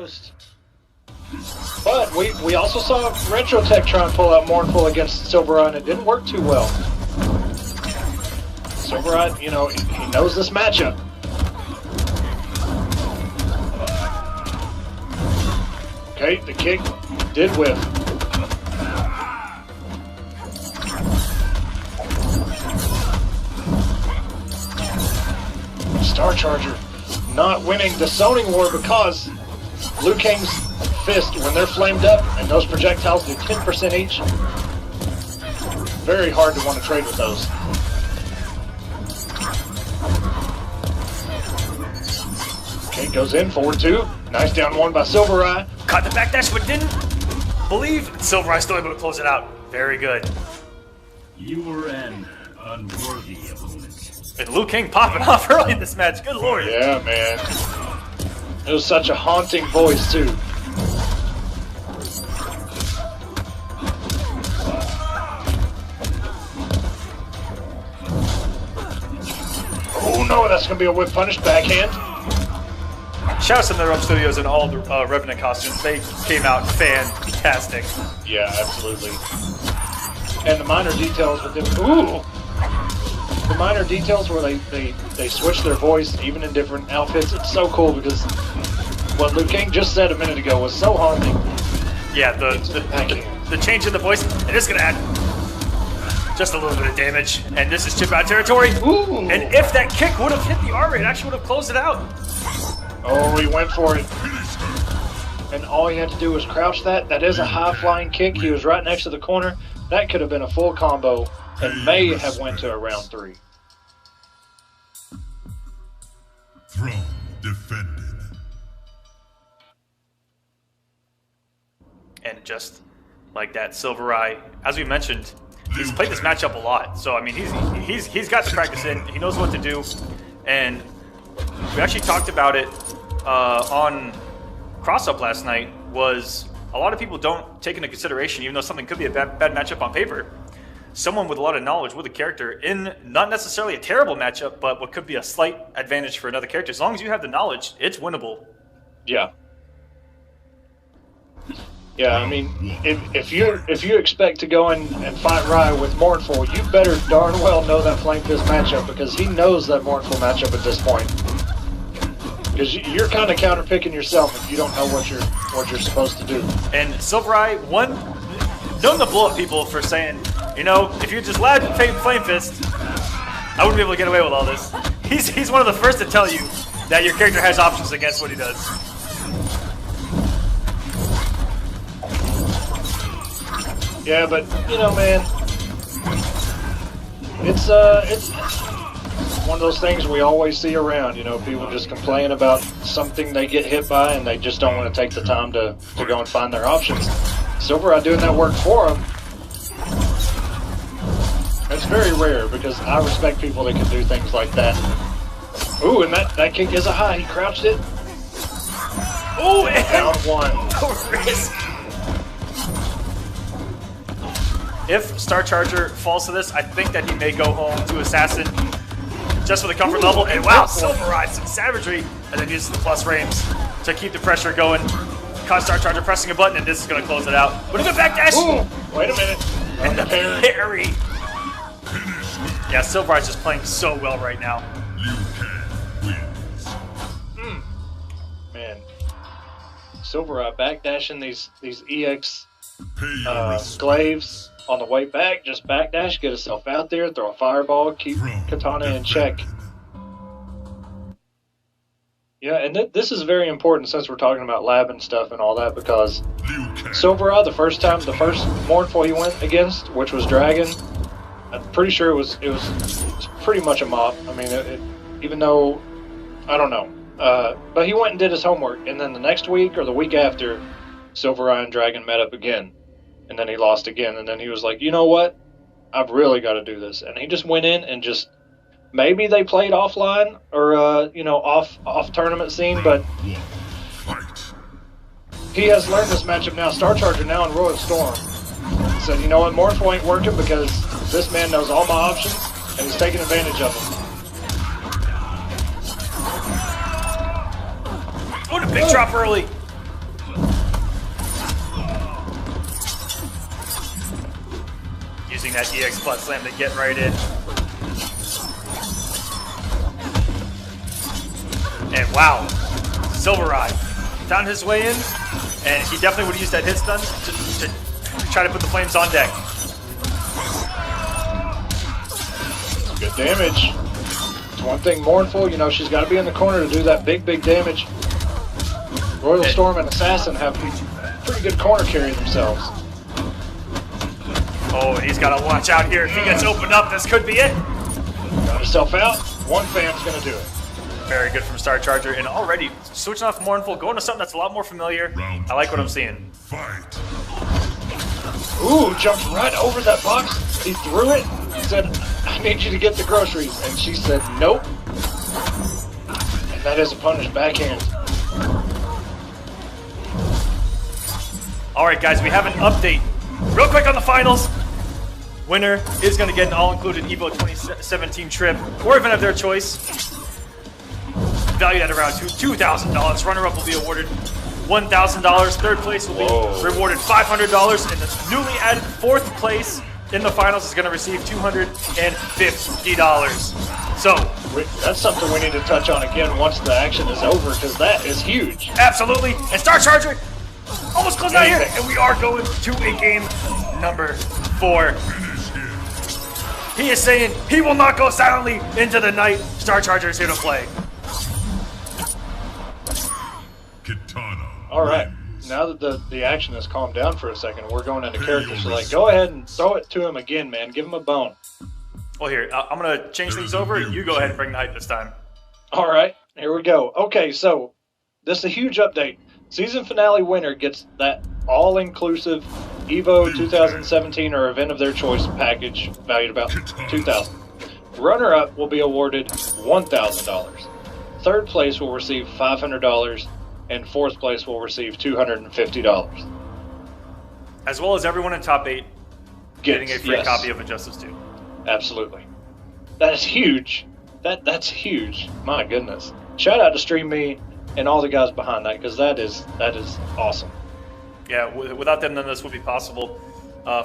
Ghost. But we also saw Retrotech try and pull out Mournful against Sylverrye, and it didn't work too well. Sylverrye, you know, he knows this matchup. Okay, the kick did whiff. Starcharger not winning the zoning war because Liu Kang's fist, when they're flamed up and those projectiles do 10% each, very hard to want to trade with those. Okay, goes in, forward two. Nice down one by Sylverrye. Caught the backdash, but didn't believe Sylverrye still able to close it out. Very good. You were an unworthy opponent. And Liu Kang popping off early in this match. Good lord. Yeah, man. It was such a haunting voice, too. Oh no, that's going to be a whip punish backhand. Shout out to the Rub Studios and all the Revenant costumes. They came out fantastic. Yeah, absolutely. And the minor details with them. Ooh! The minor details where they switch their voice even in different outfits. It's so cool because what Liu Kang just said a minute ago was so haunting. Yeah, the change in the voice, and it's going to add just a little bit of damage. And this is chip out territory. Ooh. And if that kick would have hit the R-rate, it actually would have closed it out. Oh, he went for it. And all he had to do was crouch that. That is a high-flying kick. He was right next to the corner. That could have been a full combo and may have went to a round 3. Throne defended. And just like that, Sylverrye, as we mentioned, he's played this matchup a lot. So I mean, he's got the practice in. He knows what to do, and we actually talked about it on Cross-Up last night. Was a lot of people don't take into consideration, even though something could be a bad matchup on paper, someone with a lot of knowledge with a character in not necessarily a terrible matchup, but what could be a slight advantage for another character. As long as you have the knowledge, it's winnable. Yeah. Yeah, I mean, if you expect to go in and fight Rye with Mournful, you better darn well know that Flame Fist matchup because he knows that Mournful matchup at this point. Because you're kind of counterpicking yourself if you don't know what you're supposed to do. And Sylverrye, known to blow up people for saying, you know, if you just allowed Flame Fist, I wouldn't be able to get away with all this. He's one of the first to tell you that your character has options against what he does. Yeah, but you know, man, it's one of those things we always see around. You know, people just complain about something they get hit by, and they just don't want to take the time to go and find their options. Sylverrye doing that work for them. It's very rare because I respect people that can do things like that. Ooh, and that kick is a high. He crouched it. Ooh, and down one. Risk. If Starcharger falls to this, I think that he may go home to Assassin just for the comfort level. And wow, Sylverrye, some savagery, and then uses the plus frames to keep the pressure going. Caught Starcharger pressing a button, and this is going to close it out. What a good backdash! Ooh, wait a minute. And the parry. Yeah, Sylverrye's just playing so well right now. Man, Sylverrye backdashing these EX glaives on the way back. Just backdash, get himself out there, throw a fireball, keep Katana in check. Yeah, and this is very important since we're talking about lab and stuff and all that, because Sylverrye, the first Mournful he went against, which was Dragon, I'm pretty sure it was pretty much a mop. I mean, even though, I don't know. But he went and did his homework, and then the next week or the week after, Sylverrye and Dragon met up again, and then he lost again, and then he was like, you know what? I've really got to do this. And he just went in and just, maybe they played offline or, you know, off tournament scene, but he has learned this matchup now. Starcharger now in Royal Storm said, you know what, Mournful ain't working because this man knows all my options, and he's taking advantage of them. Oh, the big drop early. using that EX Plus Slam to get right in. And wow, Sylverrye found his way in, and he definitely would use that hit stun to try to put the flames on deck. Good damage. It's one thing Mournful, you know, she's got to be in the corner to do that big damage. Royal Storm and Assassin have pretty good corner carry themselves. Oh, and he's got to watch out here. If he gets opened up, this could be it. Got himself out. One fan's going to do it. Very good from Starcharger, and already switching off Mournful, going to something that's a lot more familiar. I like what I'm seeing. Fight. Ooh, jumped right over that box. He threw it, said, I need you to get the groceries. And she said, nope. And that is a punished backhand. All right, guys, we have an update. Real quick on the finals. Winner is going to get an all-included EVO 2017 trip or event of their choice. Valued at around $2,000. Runner-up will be awarded $1,000. Third place will be rewarded $500. And the newly added fourth place in the finals is going to receive $250. So that's something we need to touch on again once the action is over, because that is huge. Absolutely. And Starcharger almost closed out here. And we are going to a game number 4. He is saying he will not go silently into the night. Starcharger is here to play. All right, now that the action has calmed down for a second, we're going into character select. Go ahead and throw it to him again, man. Give him a bone. Well, here, I'm going to change things over. You go ahead and bring the hype this time. All right, here we go. Okay, so this is a huge update. Season finale winner gets that all-inclusive EVO 2017 or event of their choice package valued about $2,000. Runner-up will be awarded $1,000. Third place will receive $500. And fourth place will receive $250. As well as everyone in top 8 getting a free copy of Injustice 2. Absolutely. That is huge. That's huge. My goodness. Shout out to Stream Me and all the guys behind that, because that is awesome. Yeah, without them, none of this would be possible.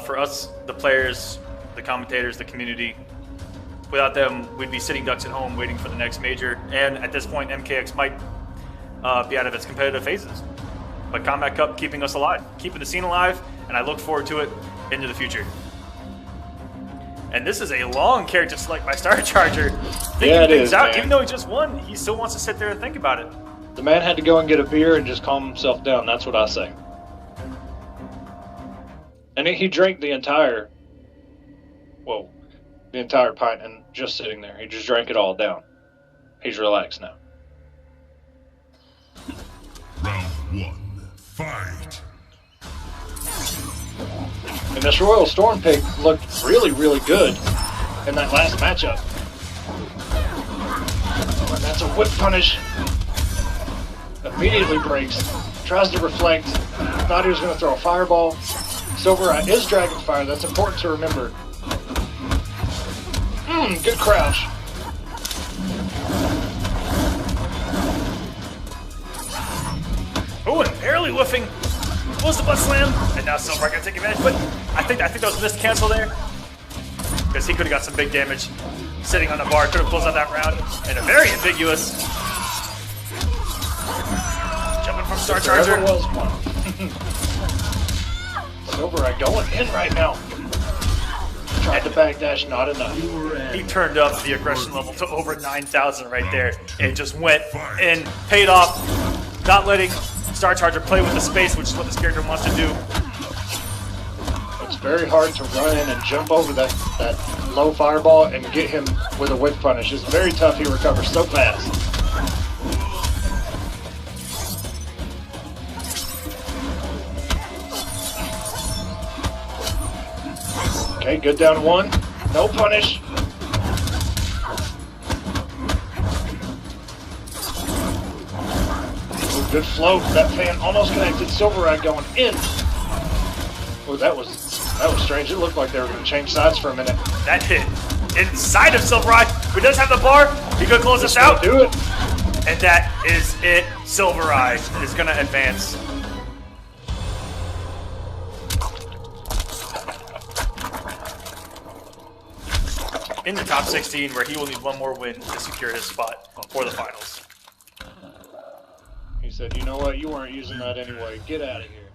For us, the players, the commentators, the community, without them, we'd be sitting ducks at home waiting for the next major. And at this point, MKX might be out of its competitive phases. But Kombat Cup keeping us alive, keeping the scene alive, and I look forward to it into the future. And this is a long character select by Starcharger. Thinking things out, man. Even though he just won, he still wants to sit there and think about it. The man had to go and get a beer and just calm himself down. That's what I say. And he drank the entire pint and just sitting there. He just drank it all down. He's relaxed now. Round 1, fight. And this Royal Storm pick looked really, really good in that last matchup. And that's a whip punish. Immediately breaks. Tries to reflect. Thought he was going to throw a fireball. Sylverrye is Dragon Fire. That's important to remember. Good crouch. Oh, and barely whiffing. Was the butt slam, and now Sylverrye gonna take advantage. But I think that was a missed cancel there, because he could have got some big damage sitting on the bar. Could have closed out that round, and a very ambiguous jumping from Starcharger. Was one. Sylverrye going in right now. Tried to backdash, not enough. He turned up the aggression level to over 9,000 right there, and just went and paid off, not letting Starcharger play with the space, which is what this character wants to do. It's very hard to run in and jump over that low fireball and get him with a whip punish. It's very tough. He recovers so fast. Okay, good down one. No punish. Good float. That fan almost connected. Sylverrye going in. Oh, that was strange. It looked like they were going to change sides for a minute. That hit inside of Sylverrye, who does have the bar. He could close this out. Do it. And that is it. Sylverrye is going to advance. in the top 16, where he will need one more win to secure his spot for the finals. He said, you know what, you weren't using that anyway. Get out of here.